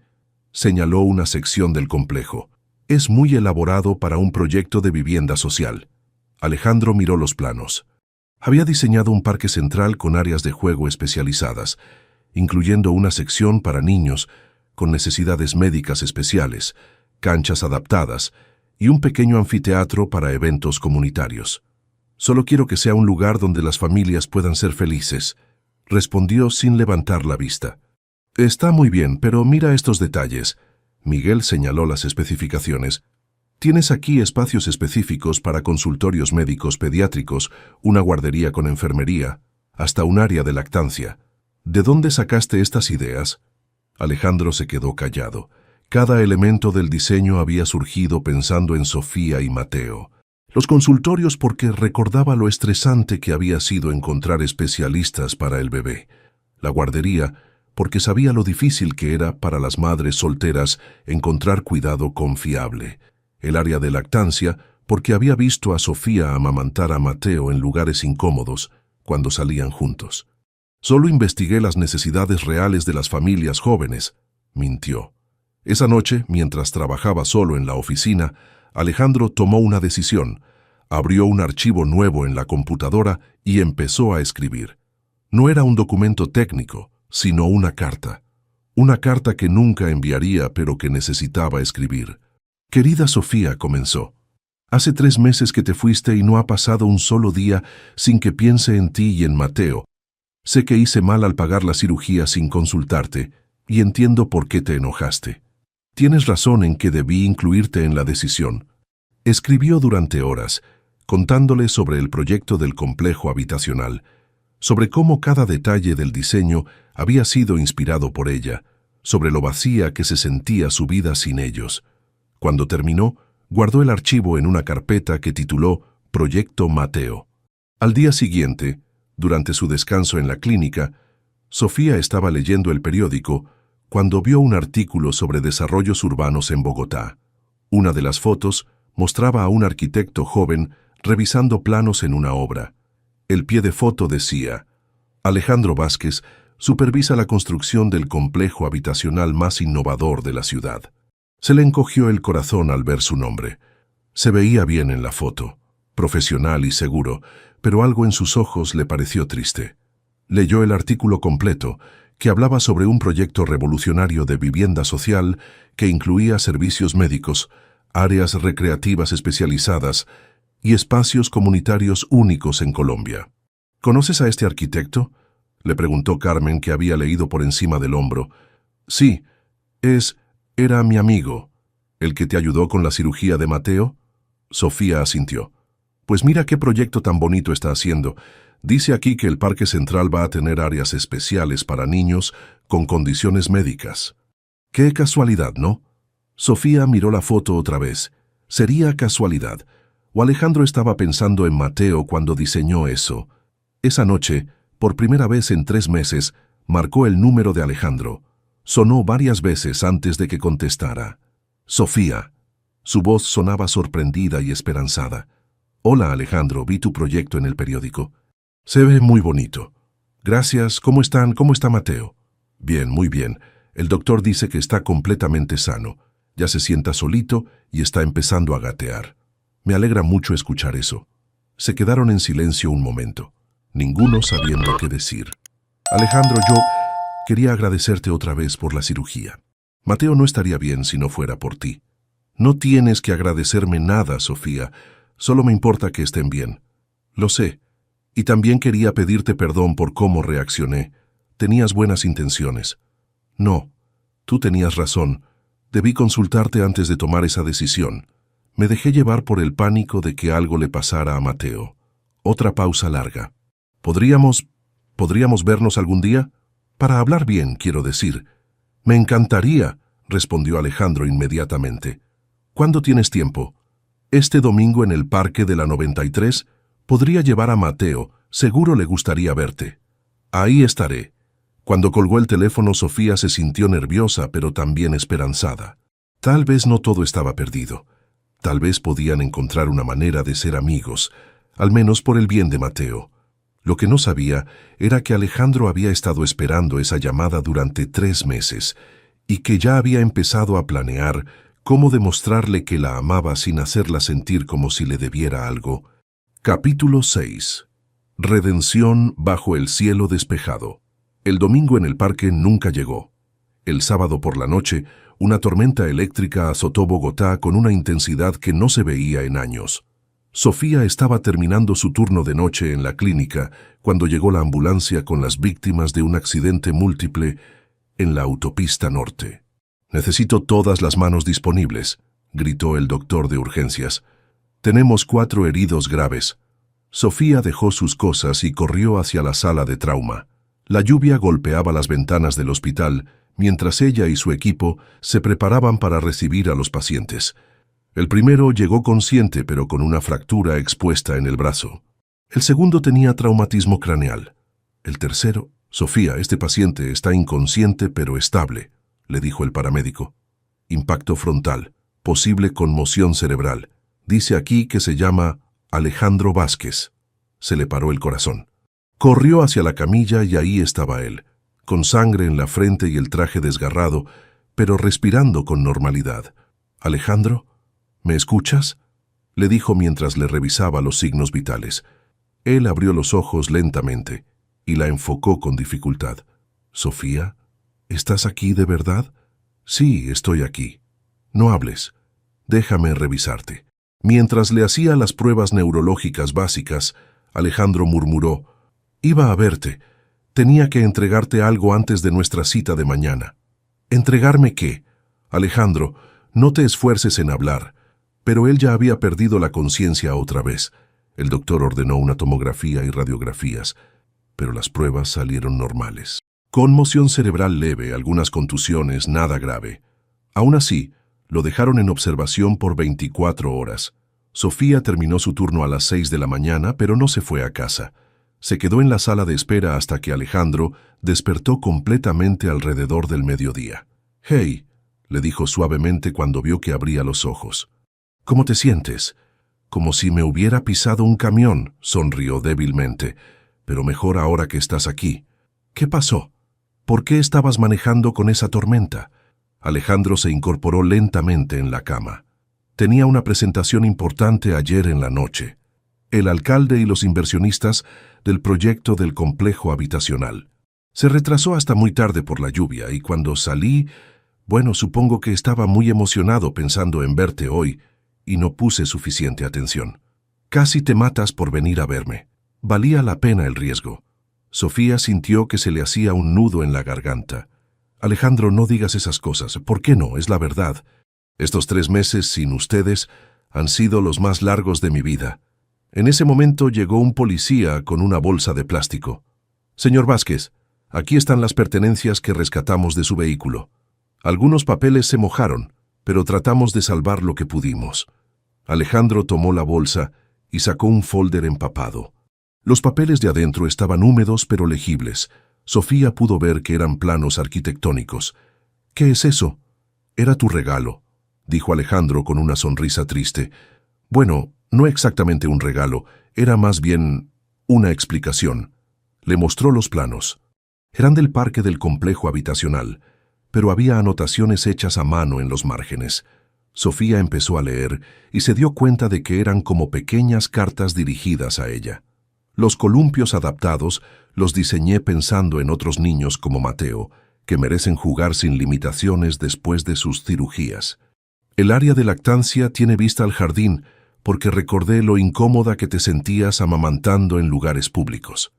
Speaker 1: señaló una sección del complejo. «Es muy elaborado para un proyecto de vivienda social». Alejandro miró los planos. Había diseñado un parque central con áreas de juego especializadas, incluyendo una sección para niños con necesidades médicas especiales, canchas adaptadas y un pequeño anfiteatro para eventos comunitarios. «Solo quiero que sea un lugar donde las familias puedan ser felices», respondió sin levantar la vista. «Está muy bien, pero mira estos detalles». Miguel señaló las especificaciones. «Tienes aquí espacios específicos para consultorios médicos pediátricos, una guardería con enfermería, hasta un área de lactancia. ¿De dónde sacaste estas ideas?». Alejandro se quedó callado. Cada elemento del diseño había surgido pensando en Sofía y Mateo. Los consultorios porque recordaba lo estresante que había sido encontrar especialistas para el bebé. La guardería porque sabía lo difícil que era para las madres solteras encontrar cuidado confiable. El área de lactancia porque había visto a Sofía amamantar a Mateo en lugares incómodos cuando salían juntos. Solo investigué las necesidades reales de las familias jóvenes, mintió. Esa noche, mientras trabajaba solo en la oficina, Alejandro tomó una decisión. Abrió un archivo nuevo en la computadora y empezó a escribir. No era un documento técnico, sino una carta. Una carta que nunca enviaría, pero que necesitaba escribir. Querida Sofía, comenzó. Hace 3 meses que te fuiste y no ha pasado un solo día sin que piense en ti y en Mateo. Sé que hice mal al pagar la cirugía sin consultarte, y entiendo por qué te enojaste. Tienes razón en que debí incluirte en la decisión. Escribió durante horas, contándole sobre el proyecto del complejo habitacional, sobre cómo cada detalle del diseño había sido inspirado por ella, sobre lo vacía que se sentía su vida sin ellos. Cuando terminó, guardó el archivo en una carpeta que tituló Proyecto Mateo. Al día siguiente, durante su descanso en la clínica, Sofía estaba leyendo el periódico cuando vio un artículo sobre desarrollos urbanos en Bogotá. Una de las fotos mostraba a un arquitecto joven revisando planos en una obra. El pie de foto decía: Alejandro Vázquez supervisa la construcción del complejo habitacional más innovador de la ciudad. Se le encogió el corazón al ver su nombre. Se veía bien en la foto, profesional y seguro, pero algo en sus ojos le pareció triste. Leyó el artículo completo, que hablaba sobre un proyecto revolucionario de vivienda social que incluía servicios médicos, áreas recreativas especializadas y espacios comunitarios únicos en Colombia. ¿Conoces a este arquitecto?, le preguntó Carmen, que había leído por encima del hombro. Sí, era mi amigo. ¿El que te ayudó con la cirugía de Mateo? Sofía asintió. Pues mira qué proyecto tan bonito está haciendo. Dice aquí que el Parque Central va a tener áreas especiales para niños con condiciones médicas. Qué casualidad, ¿no? Sofía miró la foto otra vez. ¿Sería casualidad? ¿O Alejandro estaba pensando en Mateo cuando diseñó eso? Esa noche, por primera vez en 3 meses, marcó el número de Alejandro. Sonó varias veces antes de que contestara. Sofía. Su voz sonaba sorprendida y esperanzada. Hola, Alejandro, vi tu proyecto en el periódico. Se ve muy bonito. Gracias. ¿Cómo están? ¿Cómo está Mateo? Bien, muy bien. El doctor dice que está completamente sano. Ya se sienta solito y está empezando a gatear. Me alegra mucho escuchar eso. Se quedaron en silencio un momento, ninguno sabiendo qué decir. Alejandro, yo quería agradecerte otra vez por la cirugía. Mateo no estaría bien si no fuera por ti. No tienes que agradecerme nada, Sofía. Solo me importa que estén bien. Lo sé. Y también quería pedirte perdón por cómo reaccioné. Tenías buenas intenciones. No, tú tenías razón. Debí consultarte antes de tomar esa decisión. Me dejé llevar por el pánico de que algo le pasara a Mateo. Otra pausa larga. ¿Podríamos vernos algún día? Para hablar bien, quiero decir. Me encantaría, respondió Alejandro inmediatamente. ¿Cuándo tienes tiempo? Este domingo en el Parque de la 93. Podría llevar a Mateo, seguro le gustaría verte. Ahí estaré. Cuando colgó el teléfono, Sofía se sintió nerviosa, pero también esperanzada. Tal vez no todo estaba perdido. Tal vez podían encontrar una manera de ser amigos, al menos por el bien de Mateo. Lo que no sabía era que Alejandro había estado esperando esa llamada durante 3 meses y que ya había empezado a planear cómo demostrarle que la amaba sin hacerla sentir como si le debiera algo. Capítulo 6. Redención bajo el cielo despejado. El domingo en el parque nunca llegó. El sábado por la noche, una tormenta eléctrica azotó Bogotá con una intensidad que no se veía en años. Sofía estaba terminando su turno de noche en la clínica cuando llegó la ambulancia con las víctimas de un accidente múltiple en la autopista norte. «Necesito todas las manos disponibles», gritó el doctor de urgencias. «Tenemos 4 heridos graves». Sofía dejó sus cosas y corrió hacia la sala de trauma. La lluvia golpeaba las ventanas del hospital mientras ella y su equipo se preparaban para recibir a los pacientes. El primero llegó consciente pero con una fractura expuesta en el brazo. El segundo tenía traumatismo craneal. El tercero, Sofía, este paciente está inconsciente pero estable, le dijo el paramédico. Impacto frontal, posible conmoción cerebral. Dice aquí que se llama Alejandro Vázquez. Se le paró el corazón. Corrió hacia la camilla y ahí estaba él, con sangre en la frente y el traje desgarrado, pero respirando con normalidad. «Alejandro, ¿me escuchas?», le dijo mientras le revisaba los signos vitales. Él abrió los ojos lentamente y la enfocó con dificultad. «Sofía, ¿estás aquí de verdad?». «Sí, estoy aquí. No hables. Déjame revisarte». Mientras le hacía las pruebas neurológicas básicas, Alejandro murmuró: «Iba a verte. Tenía que entregarte algo antes de nuestra cita de mañana». «¿Entregarme qué?». «Alejandro, no te esfuerces en hablar». Pero él ya había perdido la conciencia otra vez. El doctor ordenó una tomografía y radiografías, pero las pruebas salieron normales. Conmoción cerebral leve, algunas contusiones, nada grave. Aún así, lo dejaron en observación por 24 horas. Sofía terminó su turno a las 6 de la mañana, pero no se fue a casa. Se quedó en la sala de espera hasta que Alejandro despertó completamente alrededor del mediodía. «Hey», le dijo suavemente cuando vio que abría los ojos. «¿Cómo te sientes?». «Como si me hubiera pisado un camión», sonrió débilmente. «Pero mejor ahora que estás aquí». «¿Qué pasó? ¿Por qué estabas manejando con esa tormenta?». Alejandro se incorporó lentamente en la cama. Tenía una presentación importante ayer en la noche. El alcalde y los inversionistas del proyecto del complejo habitacional. Se retrasó hasta muy tarde por la lluvia y cuando salí, bueno, supongo que estaba muy emocionado pensando en verte hoy y no puse suficiente atención. Casi te matas por venir a verme. Valía la pena el riesgo». Sofía sintió que se le hacía un nudo en la garganta. «Alejandro, no digas esas cosas. ¿Por qué no? Es la verdad. Estos 3 meses sin ustedes han sido los más largos de mi vida». En ese momento llegó un policía con una bolsa de plástico. «Señor Vázquez, aquí están las pertenencias que rescatamos de su vehículo. Algunos papeles se mojaron, pero tratamos de salvar lo que pudimos». Alejandro tomó la bolsa y sacó un folder empapado. Los papeles de adentro estaban húmedos pero legibles. Sofía pudo ver que eran planos arquitectónicos. «¿Qué es eso?». «Era tu regalo», dijo Alejandro con una sonrisa triste. «Bueno, no exactamente un regalo, era más bien una explicación». Le mostró los planos. Eran del parque del complejo habitacional, pero había anotaciones hechas a mano en los márgenes. Sofía empezó a leer y se dio cuenta de que eran como pequeñas cartas dirigidas a ella. Los columpios adaptados los diseñé pensando en otros niños como Mateo, que merecen jugar sin limitaciones después de sus cirugías. El área de lactancia tiene vista al jardín porque recordé lo incómoda que te sentías amamantando en lugares públicos.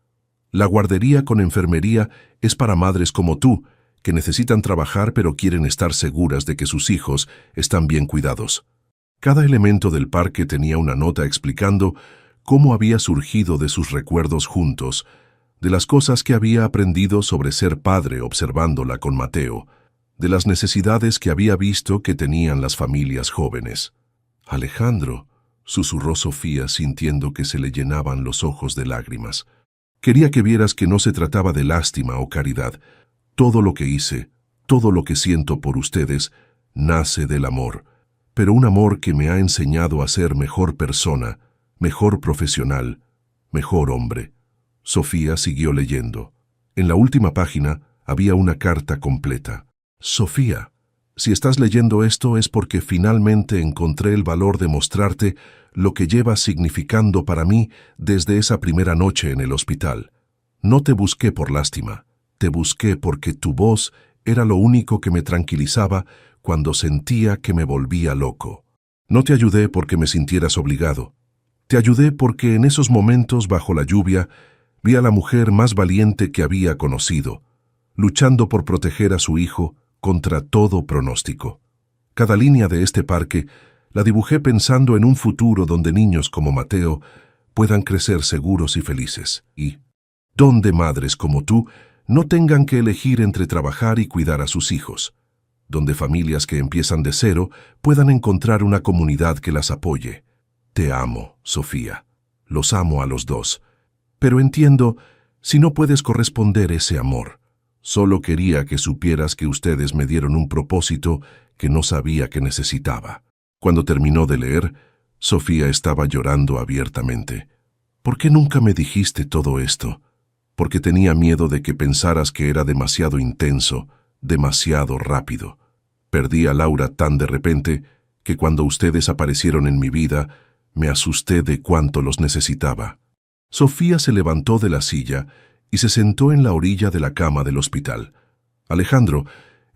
Speaker 1: La guardería con enfermería es para madres como tú, que necesitan trabajar pero quieren estar seguras de que sus hijos están bien cuidados. Cada elemento del parque tenía una nota explicando cómo había surgido de sus recuerdos juntos, de las cosas que había aprendido sobre ser padre observándola con Mateo, de las necesidades que había visto que tenían las familias jóvenes. «Alejandro», susurró Sofía sintiendo que se le llenaban los ojos de lágrimas. «Quería que vieras que no se trataba de lástima o caridad. Todo lo que hice, todo lo que siento por ustedes, nace del amor, pero un amor que me ha enseñado a ser mejor persona, mejor profesional, mejor hombre». Sofía siguió leyendo. En la última página había una carta completa. «Sofía, si estás leyendo esto es porque finalmente encontré el valor de mostrarte lo que llevas significando para mí desde esa primera noche en el hospital. No te busqué por lástima, te busqué porque tu voz era lo único que me tranquilizaba cuando sentía que me volvía loco. No te ayudé porque me sintieras obligado. Te ayudé porque en esos momentos bajo la lluvia vi a la mujer más valiente que había conocido, luchando por proteger a su hijo contra todo pronóstico. Cada línea de este parque la dibujé pensando en un futuro donde niños como Mateo puedan crecer seguros y felices, y donde madres como tú no tengan que elegir entre trabajar y cuidar a sus hijos, donde familias que empiezan de cero puedan encontrar una comunidad que las apoye. Te amo, Sofía. Los amo a los dos. Pero entiendo si no puedes corresponder ese amor. Solo quería que supieras que ustedes me dieron un propósito que no sabía que necesitaba. Cuando terminó de leer, Sofía estaba llorando abiertamente. ¿Por qué nunca me dijiste todo esto? Porque tenía miedo de que pensaras que era demasiado intenso, demasiado rápido. Perdí a Laura tan de repente que cuando ustedes aparecieron en mi vida, me asusté de cuánto los necesitaba. Sofía se levantó de la silla y se sentó en la orilla de la cama del hospital. Alejandro,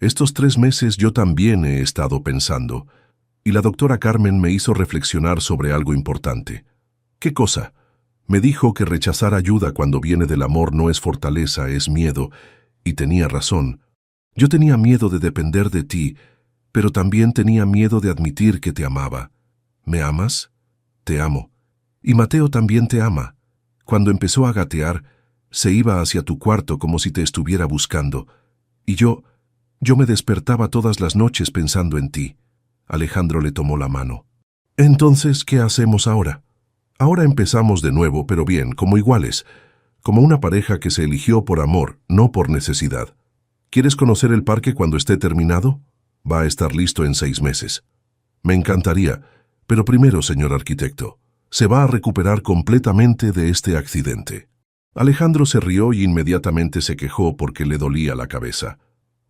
Speaker 1: estos 3 meses yo también he estado pensando, y la doctora Carmen me hizo reflexionar sobre algo importante. ¿Qué cosa? Me dijo que rechazar ayuda cuando viene del amor no es fortaleza, es miedo, y tenía razón. Yo tenía miedo de depender de ti, pero también tenía miedo de admitir que te amaba. ¿Me amas? Te amo. Y Mateo también te ama. Cuando empezó a gatear, se iba hacia tu cuarto como si te estuviera buscando, y yo me despertaba todas las noches pensando en ti. Alejandro le tomó la mano. Entonces, ¿qué hacemos ahora? Ahora empezamos de nuevo, pero bien, como iguales, como una pareja que se eligió por amor, no por necesidad. ¿Quieres conocer el parque cuando esté terminado? Va a estar listo en 6 meses. Me encantaría, pero primero, señor arquitecto, se va a recuperar completamente de este accidente. Alejandro se rió y inmediatamente se quejó porque le dolía la cabeza.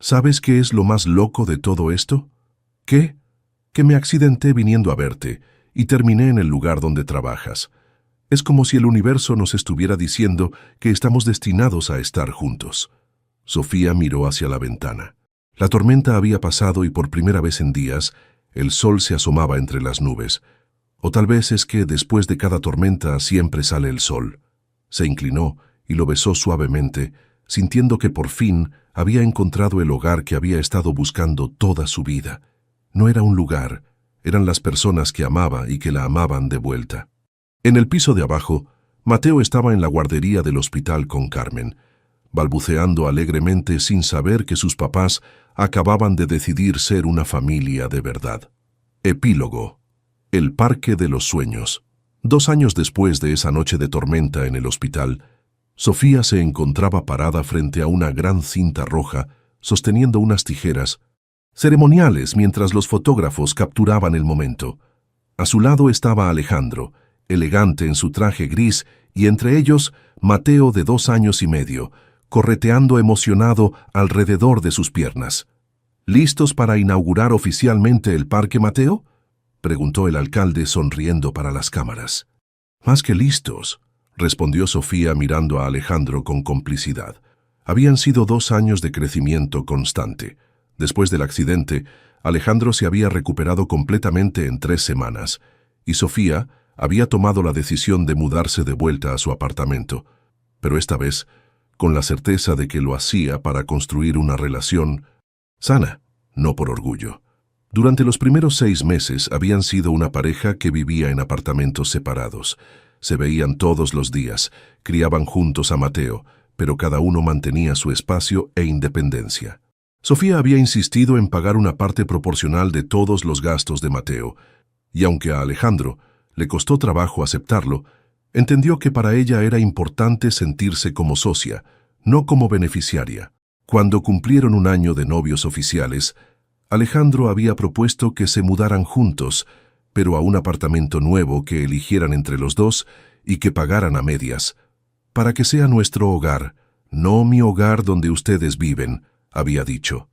Speaker 1: ¿Sabes qué es lo más loco de todo esto? ¿Qué? Que me accidenté viniendo a verte y terminé en el lugar donde trabajas. Es como si el universo nos estuviera diciendo que estamos destinados a estar juntos. Sofía miró hacia la ventana. La tormenta había pasado y por primera vez en días, el sol se asomaba entre las nubes. O tal vez es que después de cada tormenta siempre sale el sol. Se inclinó y lo besó suavemente, sintiendo que por fin había encontrado el hogar que había estado buscando toda su vida. No era un lugar, eran las personas que amaba y que la amaban de vuelta. En el piso de abajo, Mateo estaba en la guardería del hospital con Carmen, balbuceando alegremente sin saber que sus papás acababan de decidir ser una familia de verdad. Epílogo. El Parque de los Sueños. 2 años después de esa noche de tormenta en el hospital, Sofía se encontraba parada frente a una gran cinta roja, sosteniendo unas tijeras, ceremoniales mientras los fotógrafos capturaban el momento. A su lado estaba Alejandro, elegante en su traje gris, y entre ellos Mateo de 2 años y medio, correteando emocionado alrededor de sus piernas. ¿Listos para inaugurar oficialmente el Parque, Mateo?, preguntó el alcalde sonriendo para las cámaras. Más que listos, respondió Sofía mirando a Alejandro con complicidad. Habían sido 2 años de crecimiento constante. Después del accidente, Alejandro se había recuperado completamente en 3 semanas, y Sofía había tomado la decisión de mudarse de vuelta a su apartamento, pero esta vez con la certeza de que lo hacía para construir una relación sana, no por orgullo. Durante los primeros 6 meses habían sido una pareja que vivía en apartamentos separados. Se veían todos los días, criaban juntos a Mateo, pero cada uno mantenía su espacio e independencia. Sofía había insistido en pagar una parte proporcional de todos los gastos de Mateo, y aunque a Alejandro le costó trabajo aceptarlo, entendió que para ella era importante sentirse como socia, no como beneficiaria. Cuando cumplieron 1 año de novios oficiales, Alejandro había propuesto que se mudaran juntos, pero a un apartamento nuevo que eligieran entre los dos y que pagaran a medias. Para que sea nuestro hogar, no mi hogar donde ustedes viven, había dicho.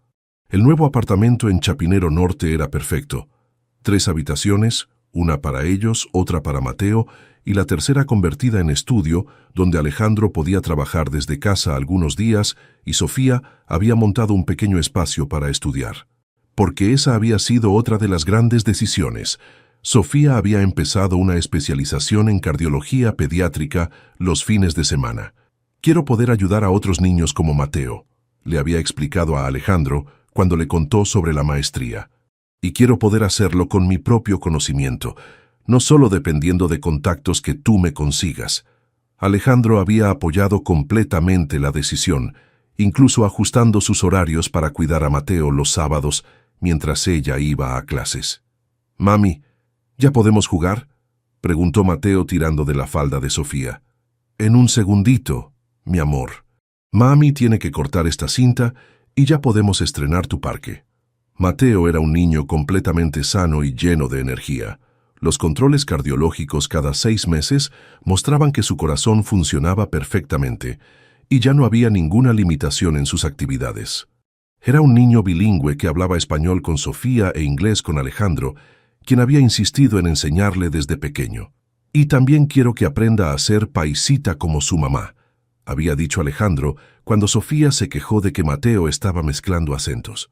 Speaker 1: El nuevo apartamento en Chapinero Norte era perfecto. 3 habitaciones, una para ellos, otra para Mateo, y la tercera convertida en estudio, donde Alejandro podía trabajar desde casa algunos días y Sofía había montado un pequeño espacio para estudiar. Porque esa había sido otra de las grandes decisiones. Sofía había empezado una especialización en cardiología pediátrica los fines de semana. Quiero poder ayudar a otros niños como Mateo, le había explicado a Alejandro cuando le contó sobre la maestría. Y quiero poder hacerlo con mi propio conocimiento, no solo dependiendo de contactos que tú me consigas. Alejandro había apoyado completamente la decisión incluso ajustando sus horarios para cuidar a Mateo los sábados mientras ella iba a clases. «Mami, ¿ya podemos jugar?», preguntó Mateo tirando de la falda de Sofía. «En un segundito, mi amor. Mami tiene que cortar esta cinta y ya podemos estrenar tu parque». Mateo era un niño completamente sano y lleno de energía. Los controles cardiológicos cada 6 meses mostraban que su corazón funcionaba perfectamente y ya no había ninguna limitación en sus actividades. Era un niño bilingüe que hablaba español con Sofía e inglés con Alejandro, quien había insistido en enseñarle desde pequeño. «Y también quiero que aprenda a ser paisita como su mamá», había dicho Alejandro cuando Sofía se quejó de que Mateo estaba mezclando acentos.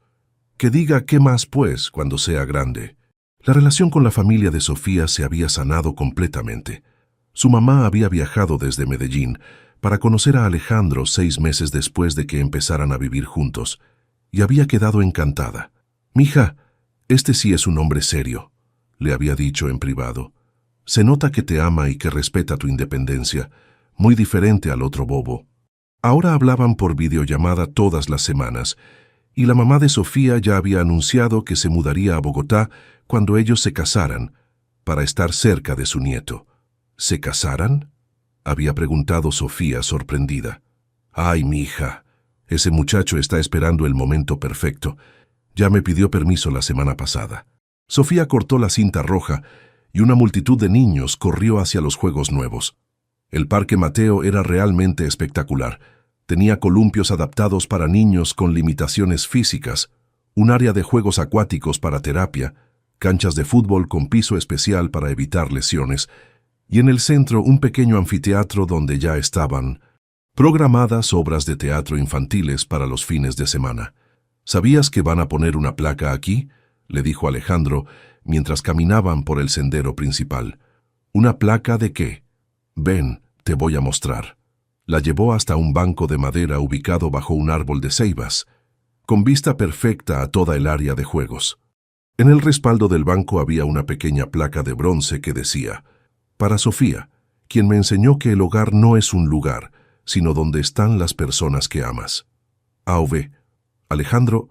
Speaker 1: «Que diga qué más, pues, cuando sea grande». La relación con la familia de Sofía se había sanado completamente. Su mamá había viajado desde Medellín para conocer a Alejandro 6 meses después de que empezaran a vivir juntos, y había quedado encantada. «Mija, este sí es un hombre serio», le había dicho en privado. «Se nota que te ama y que respeta tu independencia, muy diferente al otro bobo». Ahora hablaban por videollamada todas las semanas, y la mamá de Sofía ya había anunciado que se mudaría a Bogotá cuando ellos se casaran, para estar cerca de su nieto. «¿Se casaran?», había preguntado Sofía sorprendida. «Ay, mija, ese muchacho está esperando el momento perfecto. Ya me pidió permiso la semana pasada». Sofía cortó la cinta roja y una multitud de niños corrió hacia los juegos nuevos. El Parque Mateo era realmente espectacular. Tenía columpios adaptados para niños con limitaciones físicas, un área de juegos acuáticos para terapia, canchas de fútbol con piso especial para evitar lesiones, y en el centro un pequeño anfiteatro donde ya estaban programadas obras de teatro infantiles para los fines de semana. «¿Sabías que van a poner una placa aquí?», le dijo Alejandro mientras caminaban por el sendero principal. «¿Una placa de qué?». «Ven, te voy a mostrar». La llevó hasta un banco de madera ubicado bajo un árbol de ceibas, con vista perfecta a toda el área de juegos. En el respaldo del banco había una pequeña placa de bronce que decía: «Para Sofía, quien me enseñó que el hogar no es un lugar, sino donde están las personas que amas». A.V. Alejandro,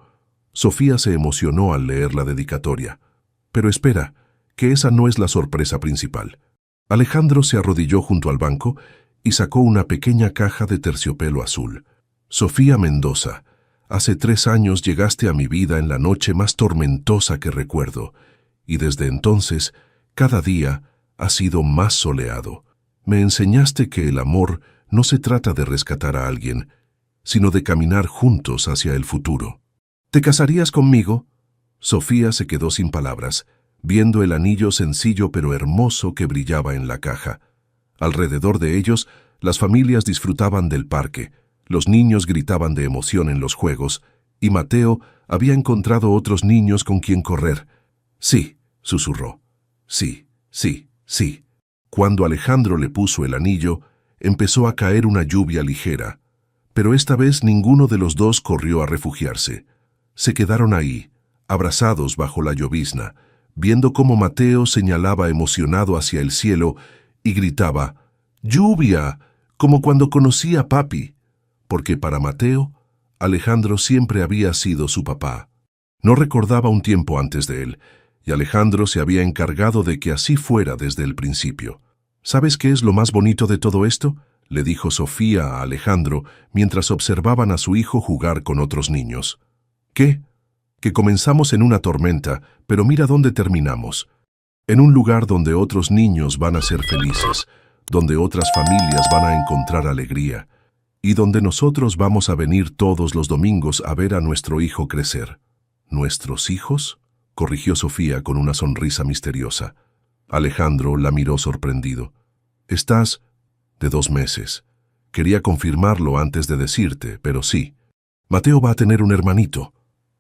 Speaker 1: Sofía se emocionó al leer la dedicatoria. Pero espera, que esa no es la sorpresa principal. Alejandro se arrodilló junto al banco y sacó una pequeña caja de terciopelo azul. «Sofía Mendoza, hace 3 años llegaste a mi vida en la noche más tormentosa que recuerdo, y desde entonces, cada día, ha sido más soleado. Me enseñaste que el amor no se trata de rescatar a alguien, sino de caminar juntos hacia el futuro. ¿Te casarías conmigo?». Sofía se quedó sin palabras, viendo el anillo sencillo pero hermoso que brillaba en la caja. Alrededor de ellos, las familias disfrutaban del parque, los niños gritaban de emoción en los juegos, y Mateo había encontrado otros niños con quien correr. «Sí», susurró. «Sí, sí, sí». Cuando Alejandro le puso el anillo, empezó a caer una lluvia ligera, pero esta vez ninguno de los dos corrió a refugiarse. Se quedaron ahí, abrazados bajo la llovizna, viendo cómo Mateo señalaba emocionado hacia el cielo y gritaba: «¡Lluvia!», como cuando conocí a papi, porque para Mateo, Alejandro siempre había sido su papá. No recordaba un tiempo antes de él, y Alejandro se había encargado de que así fuera desde el principio. «¿Sabes qué es lo más bonito de todo esto?», le dijo Sofía a Alejandro mientras observaban a su hijo jugar con otros niños. «¿Qué?». «Que comenzamos en una tormenta, pero mira dónde terminamos. En un lugar donde otros niños van a ser felices, donde otras familias van a encontrar alegría, y donde nosotros vamos a venir todos los domingos a ver a nuestro hijo crecer». «¿Nuestros hijos?», corrigió Sofía con una sonrisa misteriosa. Alejandro la miró sorprendido. «Estás de 2 meses. Quería confirmarlo antes de decirte, pero sí. Mateo va a tener un hermanito».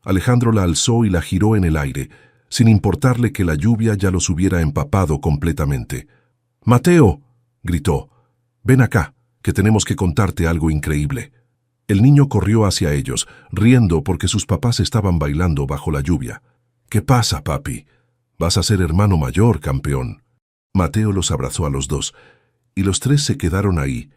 Speaker 1: Alejandro la alzó y la giró en el aire, sin importarle que la lluvia ya los hubiera empapado completamente. «¡Mateo!», gritó. «Ven acá, que tenemos que contarte algo increíble». El niño corrió hacia ellos, riendo porque sus papás estaban bailando bajo la lluvia. «¿Qué pasa, papi? Vas a ser hermano mayor, campeón». Mateo los abrazó a los dos, y los 3 se quedaron ahí,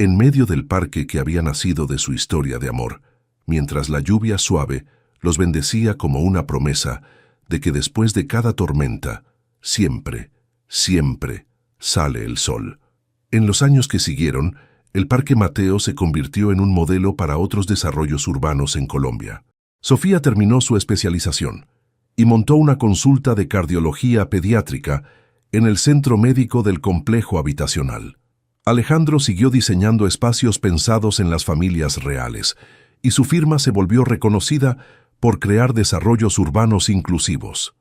Speaker 1: en medio del parque que había nacido de su historia de amor, mientras la lluvia suave los bendecía como una promesa de que después de cada tormenta, siempre, siempre sale el sol. En los años que siguieron, el Parque Mateo se convirtió en un modelo para otros desarrollos urbanos en Colombia. Sofía terminó su especialización y montó una consulta de cardiología pediátrica en el centro médico del complejo habitacional. Alejandro siguió diseñando espacios pensados en las familias reales, y su firma se volvió reconocida por crear desarrollos urbanos inclusivos.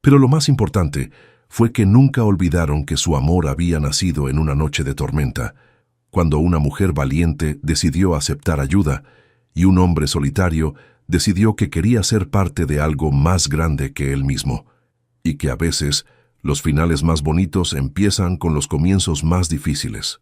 Speaker 1: Pero lo más importante fue que nunca olvidaron que su amor había nacido en una noche de tormenta, cuando una mujer valiente decidió aceptar ayuda y un hombre solitario decidió que quería ser parte de algo más grande que él mismo, y que a veces los finales más bonitos empiezan con los comienzos más difíciles.